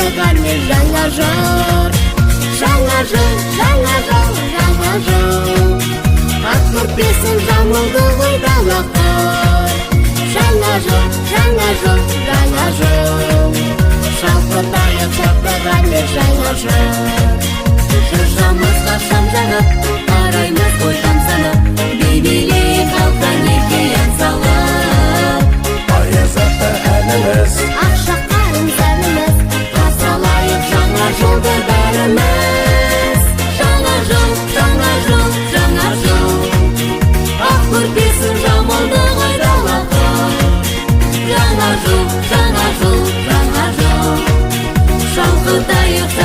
шаттығаны жаңа жыл. Жаңа жыл, жаңа жыл, жаңа жыл. Ат көрпесін жамылды ғой далақыр. Жаңа жыл, жаңа жыл, жаңа жыл. Шалқытайық шаттығаны жаңа жыл. Шыршамызға шам жағып, қараймыз ғой тамсанып, бейбелейік халықтан ерке ән салып. Аяз-ата әніміз, Ақшақарым сәніміз, қарсылайық жаңа жылды бәріміз. Жаңа жыл, жаңа жыл, жаңа жыл. Ақ көрпесін жамылды ғой далақыр. Жаңа жыл, жаңа жыл, жаңа жыл. Шалқытайық